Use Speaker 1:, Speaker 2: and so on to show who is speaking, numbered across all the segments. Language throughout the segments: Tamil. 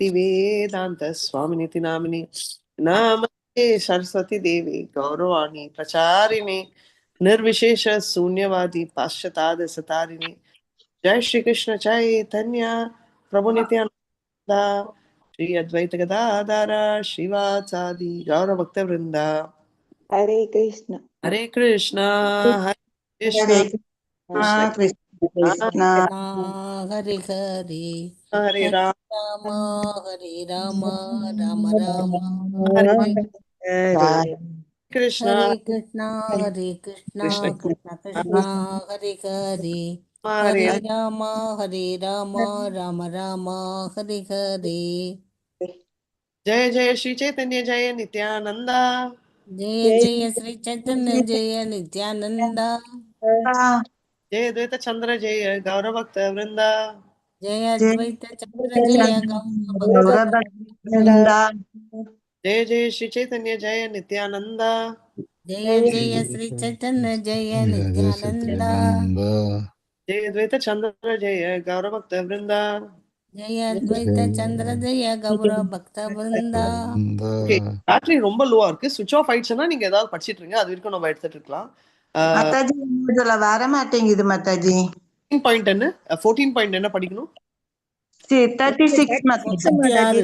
Speaker 1: वेदांत स्वामिनिति नामिनि नमस्ते सरस्वती देवी गौरवाणी प्रचारिणे निर्विशेष शून्यवादी पाश्चात्य सतारिणे जय श्री कृष्ण चैतन्य प्रभु नित्यानंद श्री अद्वैत गदाधर श्रीवासादि गौर भक्त वृंदा
Speaker 2: हरे कृष्ण
Speaker 1: हरे कृष्ण हरे कृष्ण
Speaker 3: हरे
Speaker 1: कृष्ण
Speaker 3: कृष्ण
Speaker 4: हरे हरे
Speaker 1: हरे
Speaker 4: हरे
Speaker 1: राम
Speaker 4: राम हरे राम राम राम
Speaker 1: हरे
Speaker 4: हरे
Speaker 1: कृष्ण
Speaker 4: हरे कृष्ण हरे कृष्ण
Speaker 1: कृष्ण
Speaker 4: कृष्ण कृष्ण हरे हरे
Speaker 1: हरे
Speaker 4: हरे राम राम राम हरे हरे।
Speaker 1: जय जय श्री चैतन्य जय नित्यानंद
Speaker 4: जय जय श्री चैतन्य जय नित्यानंद
Speaker 1: जय द्वैत चंद्र जय गौर भक्त वृंद
Speaker 4: जय अद्वैत चंद्र जय गौर भक्त
Speaker 1: जय जय श्री चैतन्य जय नित्यानंद
Speaker 4: जय जय श्री चैतन्य जय नित्यानंद
Speaker 1: जय द्वैत चंद्र जय गौर भक्त वृंद
Speaker 4: जय अद्वैत चंद्र जय गौर भक्त वृंद।
Speaker 1: ஓகே பேட்டரி ரொம்ப லோவா இருக்கு ஸ்விட்ச் ஆஃப் ஆயிடுச்சுன்னா நீங்க ஏதாவது படிச்சிட்டு இருங்க அது வரைக்கும் நம்ம எடுத்துட்டு இருக்கலாம்
Speaker 3: மாதாஜி இதுல வர மாட்டேங்குது மாதாஜி
Speaker 1: 14 பாயிண்ட் என்ன 14 பாயிண்ட் என்ன படிக்கணும்
Speaker 3: 36 Mataji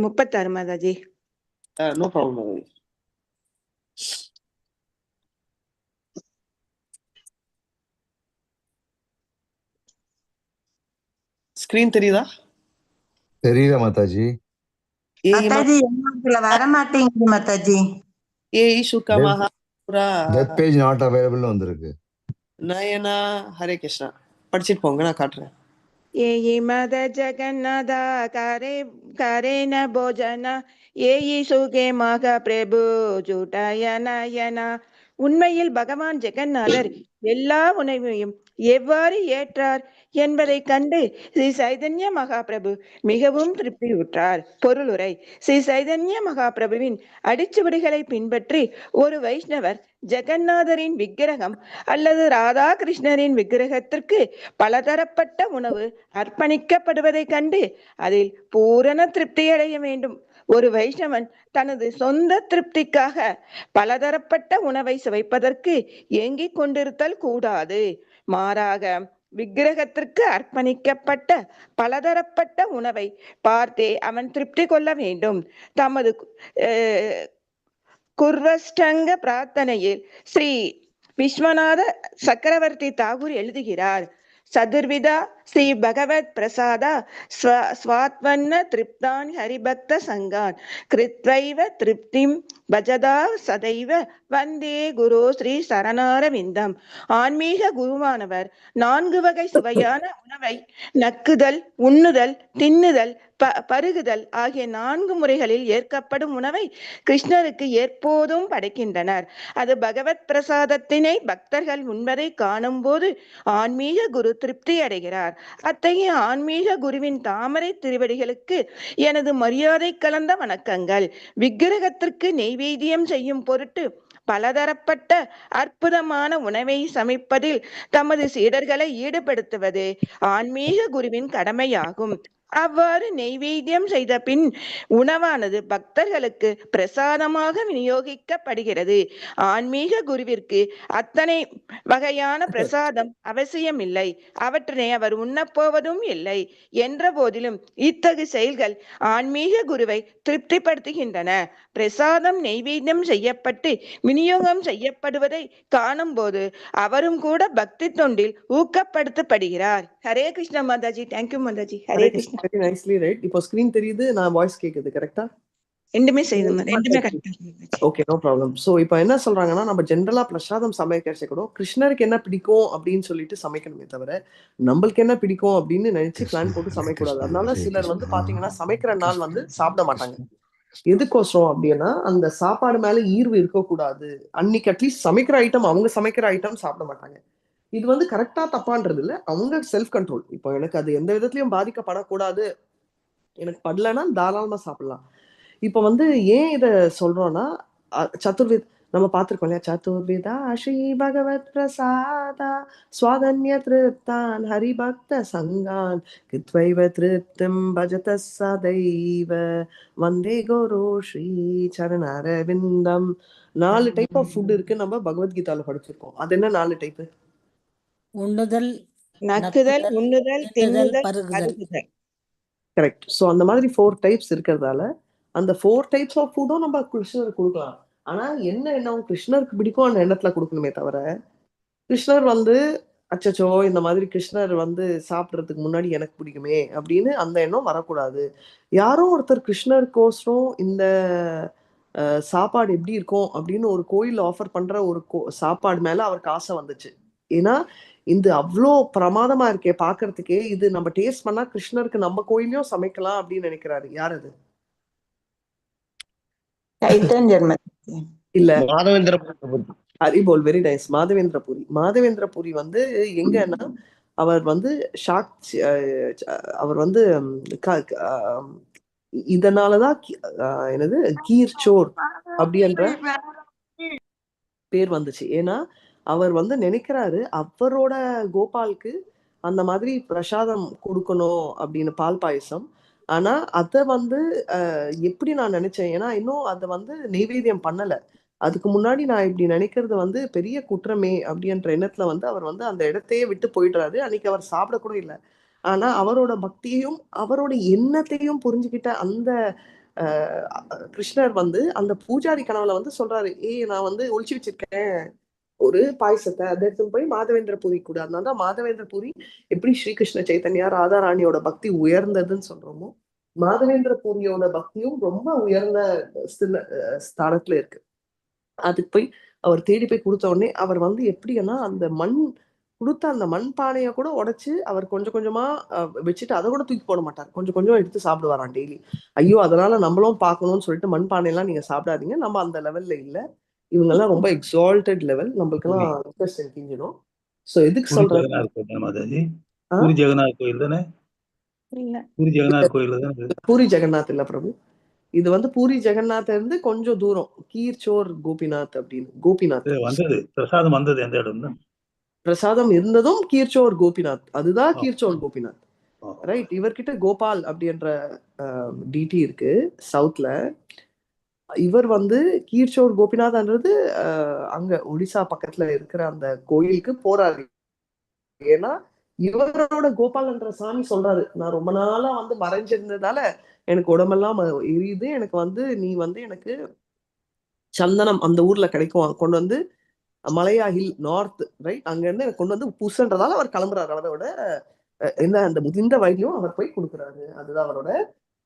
Speaker 2: 36 Mataji
Speaker 1: no problem screen தெரியுதா
Speaker 5: தெரியல மாதாஜி
Speaker 3: மாதாஜி இதுல வர மாட்டேங்குது மாதாஜி
Speaker 1: ஏ ஈசுக மகாபுரா
Speaker 5: வெப் பேஜ் நாட் அவைலபிள் வந்திருக்கு
Speaker 1: நயனா ஹரே கிருஷ்ணா படிச்சிட்டு போங்க நான் காட்டுறேன்
Speaker 2: ये मद जगन्नाथ करे करे न भोजन ये सुगे मग பிரபு ஜூட்டயனயன. உண்மையில் பகவான் ஜெகநாதர் எல்லா உணவையும் எவ்வாறு ஏற்றார் என்பதை கண்டு ஸ்ரீ சைதன்ய மகாபிரபு மிகவும் திருப்தியுற்றார். பொருளுரை: ஸ்ரீ சைதன்ய மகாபிரபுவின் அடிச்சுவடுகளை பின்பற்றி ஒரு வைஷ்ணவர் ஜெகநாதரின் விக்கிரகம் அல்லது ராதா கிருஷ்ணரின் விக்கிரகத்திற்கு பலதரப்பட்ட உணவு அர்ப்பணிக்கப்படுவதைக் கண்டு அதில் பூரண திருப்தியடைய வேண்டும். ஒரு வைஷ்ணவன் தனது சொந்த திருப்திக்காக பலதரப்பட்ட உணவை சுவைப்பதற்கு ஏங்கிக் கொண்டிருத்தல் கூடாது. மாறாக விக்கிரகத்திற்கு அர்ப்பணிக்கப்பட்ட பலதரப்பட்ட உணவை பார்த்தே அவன் திருப்தி கொள்ள வேண்டும். தமது குர்வஷ்டங்க பிரார்த்தனையில் ஸ்ரீ விஸ்வநாத சக்கரவர்த்தி தாகூர் எழுதுகிறார்: சதுர்விதா ஸ்ரீ பகவத் பிரசாதா ஸ்வாத்வன்ன திருப்தான் ஹரிபக்த சங்கான் கிருத்வைவ திருப்திம் பஜதா சதைவ வந்தே குரு ஸ்ரீ சரணாரவிந்தம். ஆன்மீக குருவானவர் 4 வகை சுவையான உணவை நக்குதல், உண்ணுதல், தின்னுதல், பருகுதல் ஆகிய 4 முறைகளில் ஏற்கப்படும் உணவை கிருஷ்ணருக்கு எப்போதும் படைக்கின்றனர். அது பகவத் பிரசாதத்தினை பக்தர்கள் உண்பதை காணும் போது ஆன்மீக குரு திருப்தி அடைகிறார். அத்தகைய ஆன்மீக குருவின் தாமரை திருவடிகளுக்கு எனது மரியாதை கலந்த வணக்கங்கள். விக்கிரகத்திற்கு நெய்வேத்தியம் செய்யும் பொருட்டு பலதரப்பட்ட அற்புதமான உணவை சமைப்பதில் தமது சீடர்களை ஈடுபடுத்துவது ஆன்மீக குருவின் கடமையாகும். அவ்வாறு நெய்வேத்தியம் செய்த பின் உணவானது பக்தர்களுக்கு பிரசாதமாக விநியோகிக்கப்படுகிறது. ஆன்மீக குருவிற்கு அத்தனை வகையான பிரசாதம் அவசியமில்லை, அவற்றினை அவர் உண்ணப்போவதும் இல்லை. என்ற போதிலும் இத்தகு செயல்கள் ஆன்மீக குருவை திருப்திப்படுத்துகின்றன. பிரசாதம் நெய்வேத்தியம் செய்யப்பட்டு விநியோகம் செய்யப்படுவதை காணும் போது அவரும் கூட பக்தி தொண்டில் ஊக்கப்படுத்தப்படுகிறார். Hare Krishna Mataji. Thank you Mataji. Hare Krishna.
Speaker 1: Very nicely right இப்போ ஸ்கிரீன் தெரியுது நான் வாய்ஸ் கேக்குது கரெக்ட்டா
Speaker 2: ரெண்டுமே செய்யுது, ரெண்டுமே கரெக்டா.
Speaker 1: ஓகே நோ ப்ராப்ளம் ஸோ இப்போ என்ன சொல்றாங்கன்னா நம்ம ஜென்ரலா பிரசாதம் சமைக்கிறச்ச கூட கிருஷ்ணருக்கு என்ன பிடிக்கும் அப்படின்னு சொல்லிட்டு சமைக்கணுமே தவிர நம்மளுக்கு என்ன பிடிக்கும் அப்படின்னு நினைச்சு பிளான் போட்டு சமைக்கக்கூடாது. அதனால சிலர் வந்து பாத்தீங்கன்னா சமைக்கிற நாள் வந்து சாப்பிட மாட்டாங்க. எதுக்கோசரம் அப்படின்னா அந்த சாப்பாடு மேல ஈர்வு இருக்கக்கூடாது. அன்னைக்கு அட்லீஸ்ட் சமைக்கிற ஐட்டம் அவங்க சமைக்கிற ஐட்டம் சாப்பிட மாட்டாங்க. இது வந்து கரெக்டா தப்பான்றது இல்ல, அவங்க செல்ஃப் கண்ட்ரோல். இப்போ எனக்கு அது எந்த விதத்திலயும் பாதிக்கப்படக்கூடாது, எனக்கு படலன்னா தாராளமா சாப்பிடலாம். இப்ப வந்து ஏன் இத சொல்றோம்னா சதுர்வித் நம்ம பார்த்திருக்கோம் இல்லையா? சதுர்விதா ஸ்ரீ பகவத் பிரசாதா ஸ்வாதன்ய திருப்தான் ஹரிபக்த சங்கான் கித்வைவ திருப்திம் பஜத சதைவ வந்தே குரு ஸ்ரீ சரணாரவிந்தம். 4 டைப் ஆஃப் ஃபுட் இருக்கு. நம்ம பகவத்கீதால படிச்சிருக்கோம். அது என்ன 4 டைப்?
Speaker 4: உண்ணுதல்,
Speaker 2: நக்குதல்,
Speaker 4: நக்குதல்,
Speaker 2: உண்ணுதல்,
Speaker 4: தின்னுதல்,
Speaker 2: தின்னுதல்,
Speaker 4: பருகுதல்.
Speaker 2: அருகுதல்.
Speaker 1: கரெக்ட். ஸோ அந்த மாதிரி 4 டைப்ஸ் இருக்கிறதால அந்த 4 டைப்ஸ் ஆஃப் ஃபுட்டும் நம்ம கிருஷ்ணருக்கு கொடுக்கலாம். ஆனா என்ன கிருஷ்ணருக்கு பிடிக்கும் அந்த எண்ணத்துல கொடுக்கணுமே தவிர, கிருஷ்ணர் வந்து அச்சச்சோ இந்த மாதிரி கிருஷ்ணர் வந்து சாப்பிட்றதுக்கு முன்னாடி எனக்கு பிடிக்குமே அப்படின்னு அந்த எண்ணம் வரக்கூடாது. யாரோ ஒருத்தர் கிருஷ்ணருக்கோசரம் இந்த சாப்பாடு எப்படி இருக்கும் அப்படின்னு ஒரு கோயில் ஆஃபர் பண்ற ஒரு சாப்பாடு மேல அவருக்கு ஆசை வந்துச்சு. ஏன்னா இது அவ்வளோ பிரமாதமா இருக்கே பாக்குறதுக்கே, இது நம்ம டேஸ்ட் பண்ணா கிருஷ்ணருக்கு நம்ம கோயிலையும் சமைக்கலாம் அப்படின்னு நினைக்கிறாரு. யார் அது?
Speaker 3: சைத்தன்யர் மாதாஜி.
Speaker 1: இல்ல,
Speaker 6: மாதவேந்திர
Speaker 1: ஹரிபோல். Very nice. மாதவேந்திரபுரி. மாதவேந்திரபுரி வந்து எங்கன்னா அவர் வந்து அவர் வந்து இதனாலதான் என்னது கீர் சோர் அப்படின்ற பேர் வந்துச்சு. ஏன்னா அவர் வந்து நினைக்கிறாரு அவரோட கோபாலுக்கு அந்த மாதிரி பிரசாதம் கொடுக்கணும் அப்படின்னு, பால் பாயசம். ஆனா அத வந்து எப்படி நான் நினைச்சேன், ஏன்னா இன்னும் அதை வந்து நெய்வேத்தியம் பண்ணல. அதுக்கு முன்னாடி நான் இப்படி நினைக்கிறது வந்து பெரிய குற்றமே அப்படின்ற எண்ணத்துல வந்து அவர் வந்து அந்த இடத்தையே விட்டு போயிடுறாரு. அன்னைக்கு அவர் சாப்பிட கூட இல்லை. ஆனா அவரோட பக்தியையும் அவரோட எண்ணத்தையும் புரிஞ்சுக்கிட்ட அந்த கிருஷ்ணர் வந்து அந்த பூஜாரி கனவுல வந்து சொல்றாரு, நான் வந்து ஒளிச்சு வச்சிருக்கேன் ஒரு பாயசத்தை, அதை எடுத்து போய் மாதவேந்திர பூரி கூட. அதனாலதான் மாதவேந்திர பூரி எப்படி ஸ்ரீகிருஷ்ண சைத்தன்யா ராதாராணியோட பக்தி உயர்ந்ததுன்னு சொல்றோமோ, மாதவேந்திர பூரியோட பக்தியும் ரொம்ப உயர்ந்த ஸ்தானத்துல இருக்கு. அதுக்கு போய் அவர் தேடி போய் கொடுத்த உடனே அவர் வந்து எப்படின்னா அந்த மண் கொடுத்த அந்த மண் பானையை கூட உடைச்சு அவர் கொஞ்சம் கொஞ்சமா வச்சுட்டு அதை கூட தூக்கி போட மாட்டார். கொஞ்சம் கொஞ்சம் எடுத்து சாப்பிடுவாராம் டெய்லி. ஐயோ அதனால நம்மளும் பார்க்கணும்னு சொல்லிட்டு மண் பானையெல்லாம் நீங்க சாப்பிடாதீங்க, நம்ம அந்த லெவல்ல இல்ல. இவங்க எல்லாம் ரொம்ப எக்ஸால்டட் லெவல், நம்மளுக்கு எல்லாம் இன்ட்ரெஸ்ட் கிஞ்சிடும். சோ எதுக்கு சொல்றேன்
Speaker 6: மாதாஜி, பூரி ஜெகநாத் கோயில் தானே? பூரி ஜெகநாத் கோயில் தானே?
Speaker 1: பூரி ஜெகநாத் இல்ல பிரபு, இது வந்து பூரி ஜெகநாத் இருந்து கொஞ்சம் தூரம் கீர்ச்சோர் கோபிநாத் அப்படின்னு. கோபிநாத்
Speaker 6: வந்தது பிரசாதம் வந்தது எந்த இடம்?
Speaker 1: பிரசாதம் இருந்ததும் கீர்ச்சோர் கோபிநாத், அதுதான் கீர்ச்சோர் கோபிநாத். ரைட். இவர்கிட்ட கோபால் அப்படின்ற டிடி இருக்கு சவுத்ல. இவர் வந்து கீர்ச்சோர் கோபிநாத்ன்றது அங்க ஒடிசா பக்கத்துல இருக்கிற அந்த கோயிலுக்கு போறாரு. ஏன்னா இவரோட கோபால்ன்ற சாமி சொல்றாரு, நான் ரொம்ப நாளா வந்து மறைஞ்சிருந்ததால எனக்கு உடம்பெல்லாம் எரியுது, எனக்கு வந்து நீ வந்து எனக்கு சந்தனம் அந்த ஊர்ல கிடைக்கும் கொண்டு வந்து மலையா ஹில் நார்த், ரைட், அங்க இருந்து எனக்கு கொண்டு வந்து பூசன்றதால அவர் கிளம்புறாரு. அவரோட என்ன அந்த முதிர்ந்த வயதிலும் அவர் போய் கொடுக்குறாரு. அதுதான் அவரோட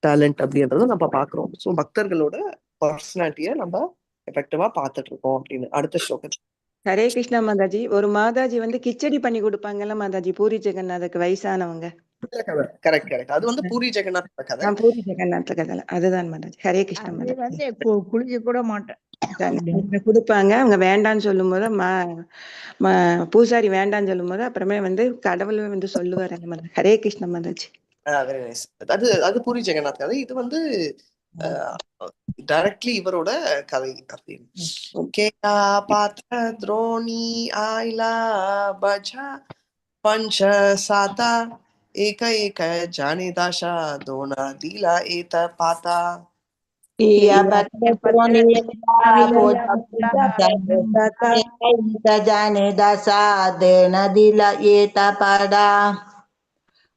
Speaker 1: டேலண்ட் அப்படின்றத நம்ம பாக்குறோம். ஸோ பக்தர்களோட பர்சனாலிட்டியை நம்ம எஃபெக்டிவா பார்த்துட்டு இருக்கோம் அப்படின்னு. அடுத்த ஸ்லோகம்.
Speaker 2: ஹரே கிருஷ்ணா மாதாஜி. ஒரு மாதாஜி வந்து கிச்சடி பண்ணி கொடுப்பாங்கல்ல மாதாஜி, பூரி ஜெகநாத்துக்கு வயசானவங்க.
Speaker 1: Correct correct. அது வந்து பூரி ஜெகநாத் கதை.
Speaker 2: பூரி ஜெகநாத் கதை அதுதான் மாதாஜி. ஹரே கிருஷ்ணா மாதாஜி.
Speaker 7: குளிக்க கூட மாட்டேன்
Speaker 2: கொடுப்பாங்க. அவங்க வேண்டான்னு சொல்லும் போது பூசாரி வேண்டான்னு சொல்லும் போது அப்புறமே வந்து கடவுள் வந்து சொல்லுவாரு. ஹரே கிருஷ்ண மாதாஜி.
Speaker 1: Very nice. அது அது பூரி ஜெகநாத் கதை. இது வந்து டைரக்ட்லி இவரோட கதை அப்படின்னு. கேயா பாத்ர द्रोणी आइला बजा पंच साता एक एक जाने दाशा दोना दिला एत पाता.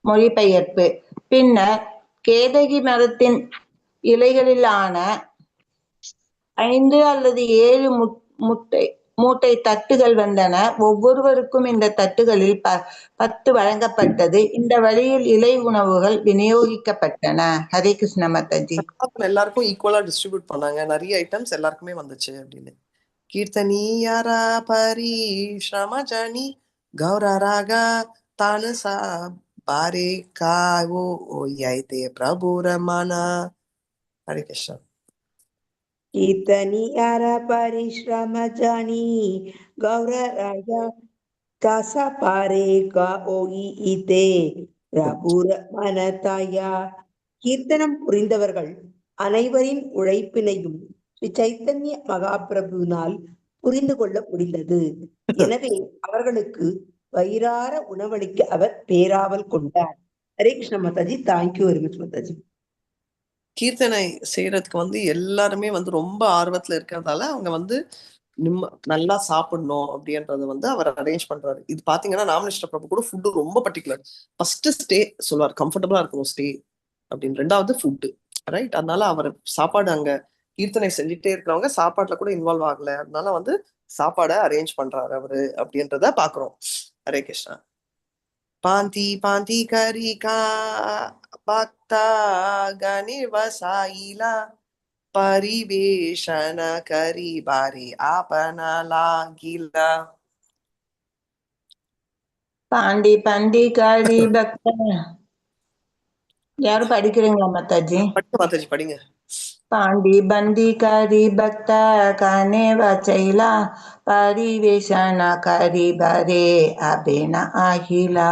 Speaker 3: மொழிபெயர்ப்பு. பின்னர் கேதகி மரத்தின் இலைகளிலான 5 அல்லது 7 மூட்டை தட்டுகள் வந்தன. ஒவ்வொருவருக்கும் இந்த தட்டுகளில் 10 வழங்கப்பட்டது. இந்த வழியில் இலை உணவுகள் விநியோகிக்கப்பட்டன. ஹரே கிருஷ்ண மாதாஜி.
Speaker 1: எல்லாருக்கும் ஈக்குவலா டிஸ்ட்ரிபியூட் பண்ணாங்க. நிறைய ஐட்டம்ஸ் எல்லாருக்குமே வந்துச்சு அப்படின்னு. கீர்த்தனியாரா பரிஷ்ரம ஜனி கௌர ராகா தானசா பாரே காவோ யைதே பிரபு ரமணா. ஹரே கிருஷ்ணா.
Speaker 8: கீர்த்தனியார பரிஷ்ரம ஜானி கௌர ராஜா தாசா பாரே கா ஓகி இதே பிரபுர மனதாயா. கீர்த்தனம் புரிந்தவர்கள் அனைவரின் உழைப்பினையும் ஸ்ரீ சைத்தன்ய மகாபிரபுவினால் புரிந்து கொள்ள முடிந்தது. எனவே அவர்களுக்கு வயிறார உணவளிக்க அவர் பேராவல் கொண்டார். Hare Krishna Mataji. Thank you very much Mataji.
Speaker 1: கீர்த்தனை செய்யறதுக்கு வந்து எல்லாருமே வந்து ரொம்ப ஆர்வத்துல இருக்கிறதால அவங்க வந்து நல்லா சாப்பிடணும் அப்படின்றத வந்து அவர் அரேஞ்ச் பண்றாரு. இது பாத்தீங்கன்னா ராமகிருஷ்ண பிரபு கூட ஃபுட்டு ரொம்ப பர்டிகுலர். ஃபர்ஸ்ட் ஸ்டே சொல்லுவார், கம்ஃபர்டபுளா இருக்கணும் ஸ்டே அப்படின்னு. ரெண்டாவது ஃபுட்டு, ரைட்? அதனால அவர் சாப்பாடு அங்க கீர்த்தனை செஞ்சுட்டே இருக்கிறவங்க சாப்பாட்டுல கூட இன்வால்வ் ஆகல, அதனால வந்து சாப்பாடை அரேஞ்ச் பண்றாரு அவரு அப்படின்றத பாக்குறோம். ஹரே கிருஷ்ணா. பாந்தி பாந்தி கரிகா பக்தா கனிவசாயிலா परिवेशन करी बारी आपना लागिला.
Speaker 3: பாண்டி பண்டி காரி பக்த. யாரும் படிக்கிறீங்களா மாதாஜி?
Speaker 1: படிங்க மாதாஜி, படிங்க.
Speaker 3: பாண்டி பண்டி காரி பக்த கானே வச்சைலா பரிவேஷன கரி பரே அபேன ஆகிலா.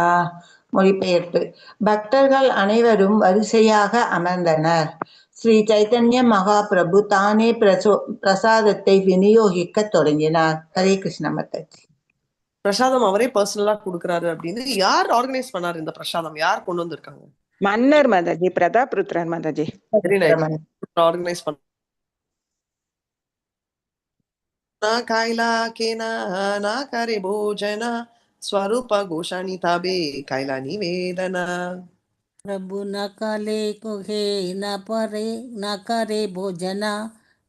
Speaker 3: மொழிபெயர்ப்பு. பக்தர்கள் அனைவரும் வரிசையாக அமர்ந்தனர். ஸ்ரீ சைத்தன்ய மகாபிரபு தானே பிரசாதத்தை விநியோகிக்க தொடங்கினார். ஹரே கிருஷ்ண மாதாஜி.
Speaker 1: பிரசாதம் அவரே பர்சனலா கொடுக்கறாரு அப்படின்னு. யார் ஆர்கனைஸ் பண்ணாரு இந்த பிரசாதம்? யார் கொண்டு வந்திருக்காங்க?
Speaker 2: மன்னர் மாதாஜி, பிரதாப் ருத்ரன் மாதாஜி.
Speaker 1: ஆர்கனைஸ் பண்ண காய்லா கேனா நா கரே போஜனா ஸ்வரூப கோஷானி தாபே கைலா நிவேதனா.
Speaker 4: प्रभु न काले कोहे न परे न करे भोजना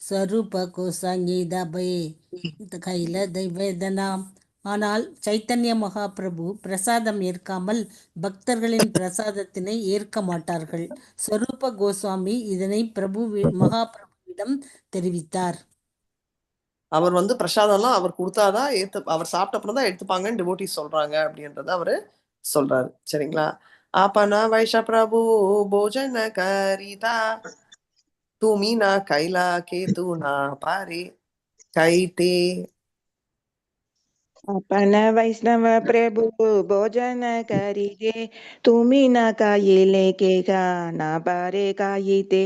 Speaker 4: स्वरूप को संगीதபே கைல தைவேதனாம். ஆனால் சைத்தன்ய மகாபிரபு பிரசாதம் ஏற்காமல் பக்தர்களின் பிரசாதத்தினை ஏற்க மாட்டார்கள். ஸ்வரூப கோஸ்வாமி இதனை மகாபிரபுவிடம் தெரிவித்தார்.
Speaker 1: அவர் வந்து பிரசாதம்லாம் அவர் கொடுத்தாதான் அவர் சாப்பிட்ட அப்புறம் தான் எடுத்துப்பாங்கன்னு டிவோட்டிஸ் சொல்றாங்க அப்படின்றத அவரு சொல்றாரு. சரிங்களா? आपना वैश्य प्रभु भोजन करिता तुमी ना कैला के तू ना पारे कैते.
Speaker 2: अपन वैष्णव प्रभु भोजन करिगे तुम्ही ना कायिले के का ना பாரே காயித்தே.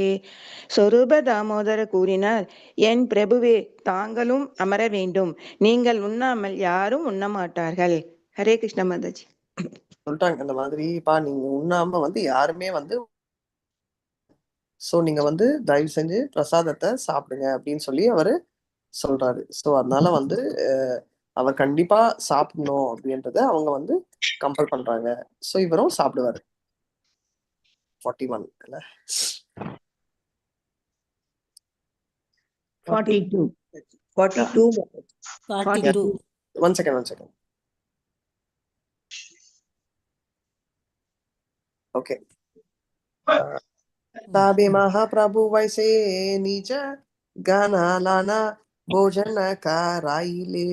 Speaker 2: சொரூப தாமோதர கூறினார், என் பிரபுவே, தாங்களும் அமர வேண்டும். நீங்கள் உண்ணாமல் யாரும் உண்ண மாட்டார்கள். ஹரே கிருஷ்ண மாதாஜி.
Speaker 1: சொல்லிட்டாங்க இந்த மாதிரிப்பா, நீங்க உண்ணாம வந்து யாருமே வந்து சோ நீங்க வந்து தயவு செஞ்சு பிரசாதத்தை சாப்பிடுங்க அப்படின்னு சொல்லி அவரு சொல்றாரு. சோ அதனால வந்து அவர் கண்டிப்பா சாப்பிடணும் அப்படின்றத அவங்க வந்து கம்பல் பண்றாங்க. சோ இவரும் சாப்பிடுவாரு. 41 இல்ல
Speaker 8: 42. 42.
Speaker 4: 42.
Speaker 1: One second. Okay. ताबे महाप्रभु वैसे निज गाना लाना भोजन कराइले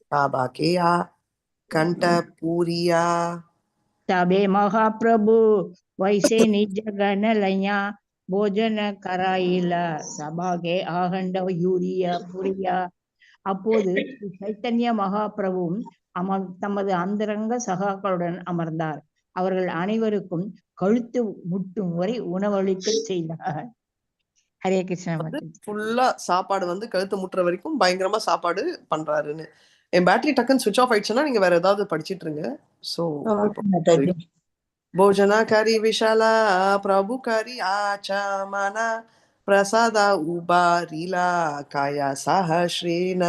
Speaker 1: साबा के आ कंठ पूरिया.
Speaker 7: तबे महाप्रभु वैसे निज गण लया भोजन कराइला சபாகே ஆகண்ட யூரியா புரியா. அப்போது சைத்தன்ய மகாபிரபுவும் தமது அந்தரங்க சகாக்களுடன் அமர்ந்தார். அவர்கள் அனைவருக்கும் கழுத்து முட்டும் வரை உணவளிக்க செய்தார். ஹரே கிருஷ்ணா.
Speaker 1: ஃபுல்லா சாப்பாடு வந்து கழுத்து முட்டுற வரைக்கும் பயங்கரமா சாப்பாடு பண்றாருன்னு. என் பேட்டரி டக்குன்னு சுவிட்ச் ஆஃப் ஆயிடுச்சுன்னா நீங்க வேற ஏதாவது படிச்சிட்டு இருங்க. சோ भोजना करी विशाला प्रभु करी आचमना प्रसाद उबारिला काया सहस्रेन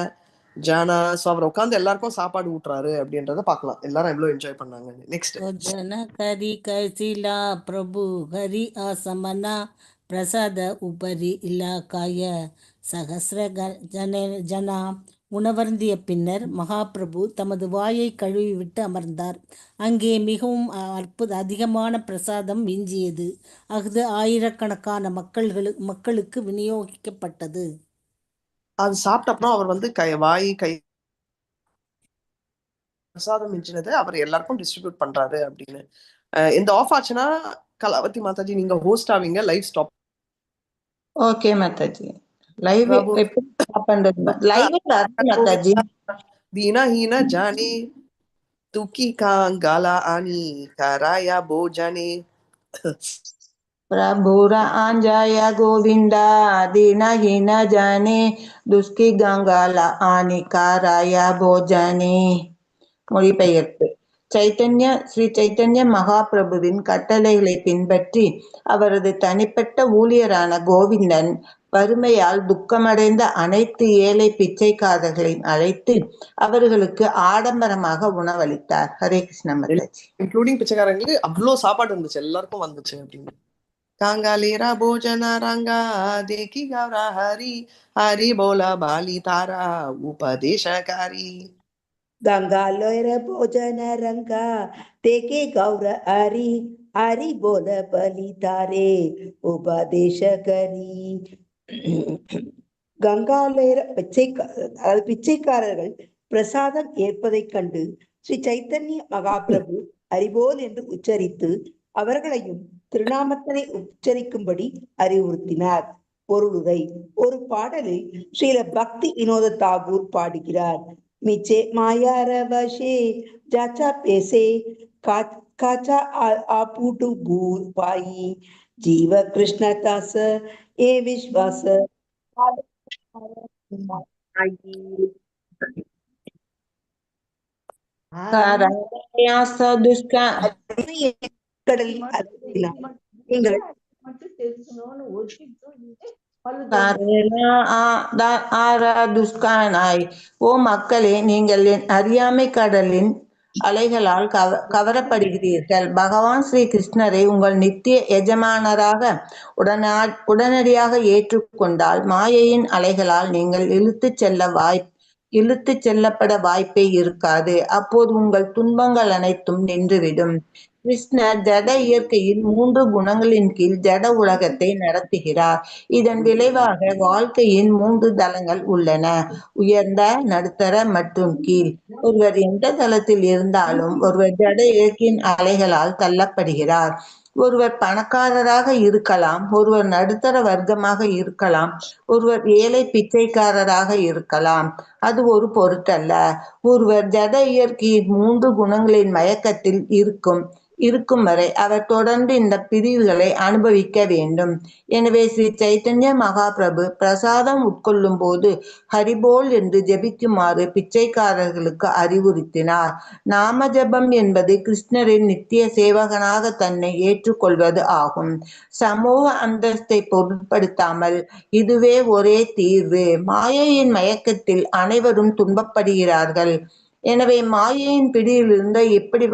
Speaker 1: ஜானா. சோ அவர் உட்காந்து எல்லாருக்கும் சாப்பாடு ஊட்டுறாரு அப்படின்றத பார்க்கலாம். எல்லாரும் எவ்வளவு என்ஜாய் பண்ணாங்க. நெக்ஸ்ட்.
Speaker 4: भोजन करी कैसिला प्रभु हरि आसमना பிரசாத உபரி இலாக்காய சகசிர ஜனா. உணவருந்திய பின்னர் மகாபிரபு தமது வாயை கழுவிவிட்டு அமர்ந்தார். அங்கே மிகவும் அதிகமான பிரசாதம் மிஞ்சியது. அது ஆயிரக்கணக்கான மக்களுக்கு விநியோகிக்கப்பட்டது.
Speaker 1: அது சாப்பிட்ட அப்புறம் அவர் வந்து வாய் கை பிரசாதம் மிஞ்சினது அவர் எல்லாருக்கும் டிஸ்ட்ரிபியூட் பண்றாரு அப்படின்னு. இந்த ஆஃப் ஆச்சுன்னா கலாவதி மாதாஜி நீங்க ஹோஸ்ட் ஆவீங்க. Live stop.
Speaker 3: Okay Mataji. Live எப்படி ஸ்டாப் பண்றது? லைவ் மாதாஜி.
Speaker 1: दीना ही न जाने तुकी कांगाला आनी कराया भोजने
Speaker 3: प्रभुर आंजाय गोविंदा दीनहीन जाने दुष्कि गंगाल आनिकाराय भोजने. மொழிபெயர்ப்பு. ஸ்ரீ சைத்தன்ய மகாபிரபுவின் கட்டளைகளை பின்பற்றி அவரது தனிப்பட்ட ஊழியரான கோவிந்தன் வறுமையால் துக்கமடைந்த அனைத்து ஏழை பிச்சைக்காரர்களையும் அழைத்து அவர்களுக்கு ஆடம்பரமாக உணவளித்தார். ஹரே கிருஷ்ண மாதாஜி.
Speaker 1: இன்க்ளூடிங் பிச்சைக்காரங்களுக்கு அவ்வளோ சாப்பாடு இருந்துச்சு, எல்லாருக்கும் வந்துச்சு அப்படின்னு. कांगालेरा भोजन रंगा देखी गौरा हरी हरी बोला बाली तारा उपदेशकारी.
Speaker 8: गंगालोर भोजन रंगा देखे गौर हरि हरि बोल बलि तारे उपदेश करी. கங்காலேர பிச்சைக்காரர்கள் பிரசாதம் ஏற்பதைக் கண்டு ஸ்ரீ சைத்தன்ய மகாபிரபு ஹரிபோல் என்று உச்சரித்து அவர்களையும் திருநாமத்தினை உச்சரிக்கும்படி அறிவுறுத்தினார். பொருளுரை. ஒரு பாடலில் ஸ்ரீல பக்தி வினோத தாகூர் பாடுகிறார். மிச்சே மாயாரவசே ஜாச்சா பேசே காச்சா ஆபூட்டு பூர் பாயி ஜீவ கிருஷ்ண தாச ஏ விஸ்வாச நீங்கள்
Speaker 3: ஓ மக்களே, நீங்கள் என் அறியாமை கடலின் அலைகளால் கவரப்படுகிறீர்கள். பகவான் ஸ்ரீ கிருஷ்ணரை உங்கள் நித்திய எஜமானராக உடனடியாக ஏற்றுக்கொண்டால் மாயையின் அலைகளால் நீங்கள் இழுத்துச் செல்லப்பட வாய்ப்பே இருக்காது. அப்போது உங்கள் துன்பங்கள் அனைத்தும் நின்றுவிடும். கிருஷ்ணர் ஜட இயற்கையின் 3 குணங்களின் கீழ் ஜட உலகத்தை நடத்துகிறார். இதன் விளைவாக வாழ்க்கையின் 3 தளங்கள் உள்ளன: உயர்ந்த, நடுத்தர மற்றும் கீழ். ஒருவர் எந்த தளத்தில் இருந்தாலும் ஒருவர் ஜட இயற்கையின் அலைகளால் தள்ளப்படுகிறார். ஒருவர் பணக்காரராக இருக்கலாம், ஒருவர் நடுத்தர வர்க்கமாக இருக்கலாம், ஒருவர் ஏழை பிச்சைக்காரராக இருக்கலாம். அது ஒரு பொருட்டல்ல. ஒருவர் ஜட இயற்கையின் 3 குணங்களின் மயக்கத்தில் இருக்கும் வரை அவர் தொடர்ந்து இந்த பிரிவுகளை அனுபவிக்க வேண்டும். எனவே ஸ்ரீ சைத்தன்ய மகாபிரபு பிரசாதம் உட்கொள்ளும் போது ஹரிபோல் என்று ஜெபிக்குமாறு பிச்சைக்காரர்களுக்கு அறிவுறுத்தினார். நாம ஜபம் என்பது கிருஷ்ணரின் நித்திய சேவகனாக தன்னை ஏற்றுக்கொள்வது ஆகும். சமூக அந்தஸ்தை பொருட்படுத்தாமல் இதுவே ஒரே தீர்வு. மாயையின் மயக்கத்தில் அனைவரும் துன்பப்படுகிறார்கள். எனவே மாயையின் பிடியிலிருந்து எப்படி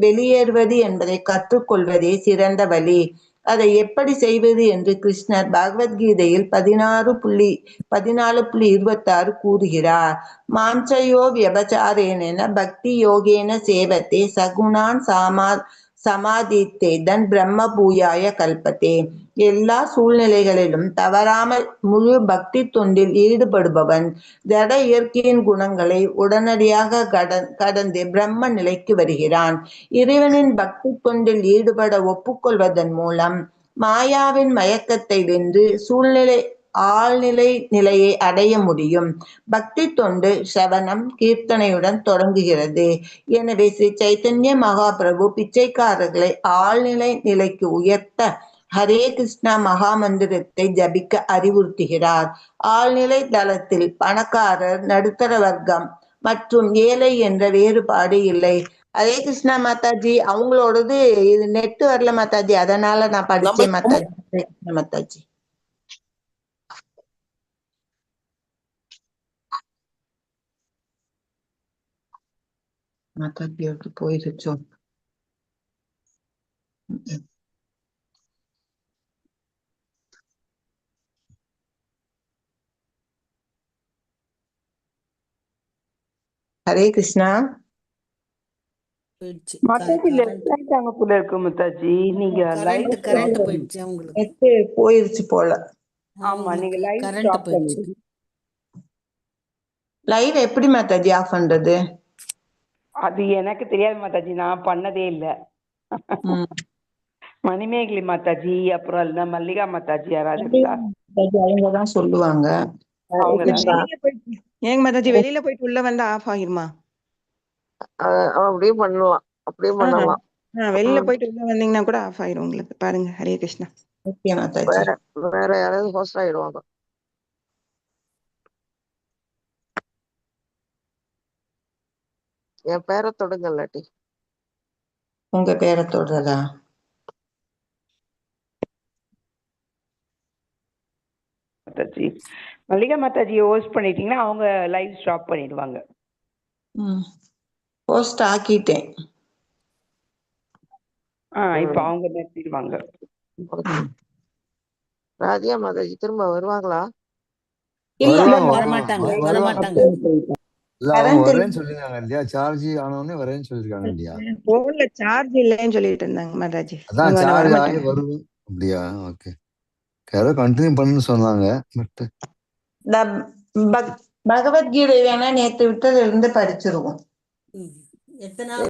Speaker 3: வெளியேறுவது என்பதை கற்றுக்கொள்வதே சிறந்த வழி. அதை எப்படி செய்வது என்று கிருஷ்ணர் பகவத்கீதையில் 14.26 கூறுகிறார். மாஞ்சயோ வியபச்சாரேன பக்தி யோகேன சேவத்தே சகுணான் சமாதித்தே தன் பிரம்ம பூயாய கல்பத்தே. எல்லா சூழ்நிலைகளிலும் தவறாமல் முழு பக்தி தொண்டில் ஈடுபடுபவன் ஜட இயற்கையின் குணங்களை உடனடியாக கடந்து பிரம்ம நிலைக்கு வருகிறான். இறைவனின் பக்தி தொண்டில் ஈடுபட ஒப்புக்கொள்வதன் மூலம் மாயாவின் மயக்கத்தை வென்று ஆழ்நிலை நிலையை அடைய முடியும். பக்தி தொண்டு சவனம் கீர்த்தனையுடன் தொடங்குகிறது. எனவே ஸ்ரீ சைத்தன்ய மகாபிரபு பிச்சைக்காரர்களை ஆழ்நிலை நிலைக்கு உயர்த்த ஹரே கிருஷ்ணா மகாமந்திரத்தை ஜபிக்க அறிவுறுத்துகிறார். ஆழ்நிலை தளத்தில் பணக்காரர், நடுத்தர வர்க்கம் மற்றும் ஏழை என்ற வேறுபாடு இல்லை. ஹரே கிருஷ்ணா மாதாஜி. அவங்களோடது இது நெட் வரல மாதாஜி, அதனால நான் படிச்சேன் மாதாஜி. ஹரே கிருஷ்ணா மாதாஜி. மாதாஜியோடு போயிருச்சோ? ஹரே கிருஷ்ணா.
Speaker 8: மாதாஜி லெஃப்ட் ஆயிட்டாங்க போல இருக்கு மாதாஜி. நீங்க
Speaker 4: கரண்ட் போயிடுச்சு உங்களுக்கு.
Speaker 3: நெட் போயிருச்சு போல.
Speaker 8: ஆமா, நீங்க லைவ்
Speaker 4: கரண்ட்
Speaker 8: ஸ்டாப்
Speaker 4: போயிடுச்சு.
Speaker 8: பண்ணிடுங்க.
Speaker 3: லைவ் எப்படி மாதாஜி ஆஃப் பண்றது?
Speaker 8: அது எனக்கு தெரியாது மாதாஜி, நான் பண்ணதே இல்ல. மணிமேகலை மாதாஜி அப்புறம் இல்ல மல்லிகா மாதாஜி யாராவது இருந்தா
Speaker 3: அவங்கதான் சொல்லுவாங்க.
Speaker 2: ஏங்க மாதாஜி வெளியில போயிட்டு உள்ள வந்தா ஆஃப் ஆகிருமா?
Speaker 1: அப்படியே பண்ணலாம், அப்படியே பண்ணலாம்.
Speaker 2: வெளில போயிட்டு உள்ள வந்தீங்கன்னா கூட ஆஃப் ஆயிடும் உங்களுக்கு. பாருங்க. ஹரே கிருஷ்ணா.
Speaker 3: ஓகே மாதாஜி.
Speaker 9: வேற யாராவது ஹோஸ்ட் ஆயிடுவாங்க. என் பேரை தொடுங்க இல்லாட்டி.
Speaker 3: உங்க பேரை தொடுறதா?
Speaker 2: மாதாஜி மல்லிகா மாதாஜியை ஹோஸ்ட் பண்ணிட்டீங்கன்னா அவங்க லைவ் ஸ்டாப் பண்ணிடுவாங்க.
Speaker 3: போஸ்ட் ஆக்கிட்டேன்.
Speaker 2: இப்ப அவங்க நிறுத்திடுவாங்க.
Speaker 9: ராதியா மாதாஜி திரும்ப வருவாங்களா?
Speaker 3: இல்ல
Speaker 4: வரமாட்டாங்க வரமாட்டாங்க.
Speaker 5: இல்ல அவங்க வரேன்னு சொல்லிருக்காங்க இல்லையா, சார்ஜ் ஆனவுடனே வரேன்னு சொல்லிருக்காங்க இல்லையா.
Speaker 2: போன்ல சார்ஜ் இல்லைன்னு சொல்லிட்டு இருந்தாங்க மாதாஜி.
Speaker 5: அதான்
Speaker 2: அவங்க
Speaker 5: சார்ஜ் ஆகி
Speaker 2: வரமாட்டாங்க.
Speaker 5: வரும். அப்படியா? ஓகே. யாரோ கண்டினியூ பண்ணுன்னு சொன்னாங்க. பட்
Speaker 3: பகவத்கீதை வேணா நேத்து விட்டதுல இருந்து படிச்சிருவோம்.
Speaker 4: எத்தனை